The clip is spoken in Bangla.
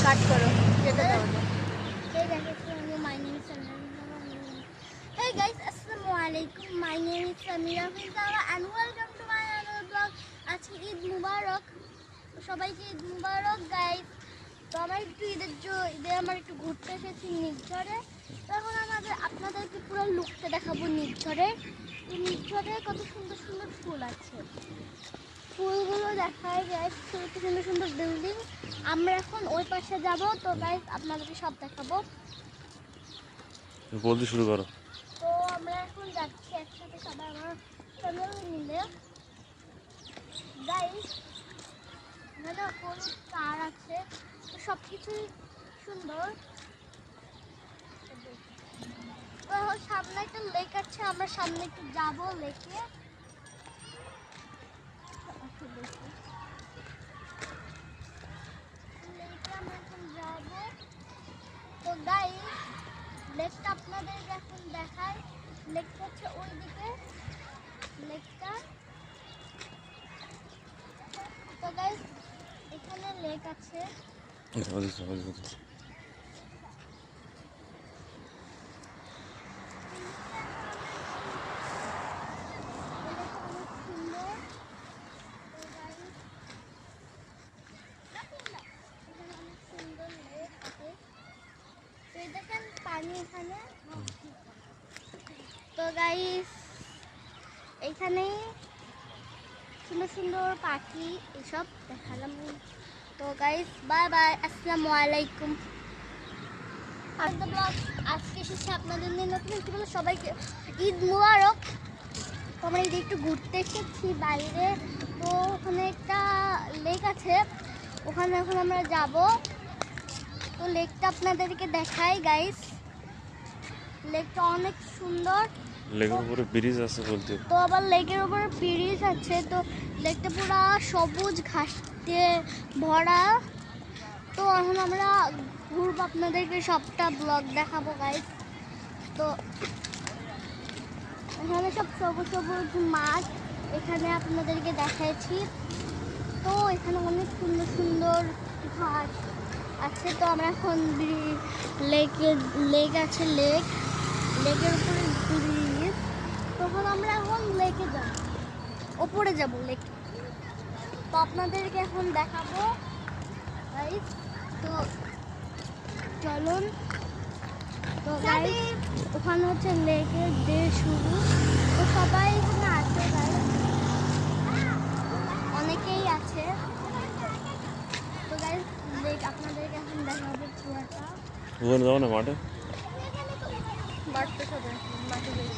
কাট করো যেটা দাও। Hey guys, Assalamualaikum. My name is Samira Fizawa and welcome to my another vlog. আজকে ঈদ মুবারক, সবাইকে ঈদ মুবারক গাইস। তো আমার একটু ঈদে আমার একটু ঘুরতে এসেছি নির্ঝরে। তো এখন আপনাদেরকে পুরো লুকটা দেখাবো নির্ঝরে। নির্ঝরে কত সুন্দর সুন্দর ফুল আছে, ফুলগুলো দেখায় গাইস। কত সুন্দর সুন্দর বিল্ডিং। আমরা এখন ওই পাশে যাব। তো গাইস আপনাদেরকে সব দেখাবো। বলতে শুরু করো। তো আমরা এখন যাচ্ছি একসাথে সবাই আমার ফ্যামিলি মিলে গাইস। এখানে হলুদ কার আছে, তো সব কিছুই সুন্দর। তো সামনে একটা লেক আছে, আমরা সামনে একটু যাবো লেকে। লেকে আমরা এখন যাবো। তো গাইস লেকটা আপনাদেরকে এখন দেখাই। লেকটা হচ্ছে ওইদিকে লেকটা। তো গাইস এখানে লেক আছে। দেখেন পানি এখানে। তো গাইস এখানে সুন্দর সুন্দর পাখি এসব দেখালাম। তো গাইস বাই বাই, আসসালামু আলাইকুম। আজকে শেষে আপনাদের নিয়ে নতুন একটু বলে সবাইকে ঈদ মুবারক। তো আমরা ঈদে একটু ঘুরতে এসেছি বাইরে। তো ওখানে একটা লেক আছে, ওখানে এখন আমরা যাব। তো লেকটা আপনাদেরকে দেখাই গাইস। লেকটা অনেক সুন্দর। লেকের উপরে ব্রিজ আছে বলতে। তো আবার লেকের উপরে ব্রিজ আছে। তো লেকটা পুরো সবুজ ঘাস দিয়ে ভরা। তো এখন আমরা ঘুরবো, আপনাদেরকে সবটা ব্লগ দেখাবো গাইস। তো এখানে সব সবুজ সবুজ মাঠ এখানে আপনাদেরকে দেখাচ্ছি। তো এখানে অনেক সুন্দর সুন্দর ঘাস আছে। তো আমরা এখন লেক আছে, লেকের উপরে ব্রিজ। তখন আমরা এখন লেকে যাব, ওপরে যাব লেকে। তো আপনাদেরকে এখন দেখাবো গাইস। তো চলুন। তো গাইস ওখানে হচ্ছে লেকের ডে শুরু। তো সবাই এখানে আছে গাইস, অনেকেই আছে। তো গাইস লেক আপনাদেরকে এখন দেখাবো পুরোটা। ওখানে যাও না মাঠে। বাড়তে সবাই মাঠে যাই।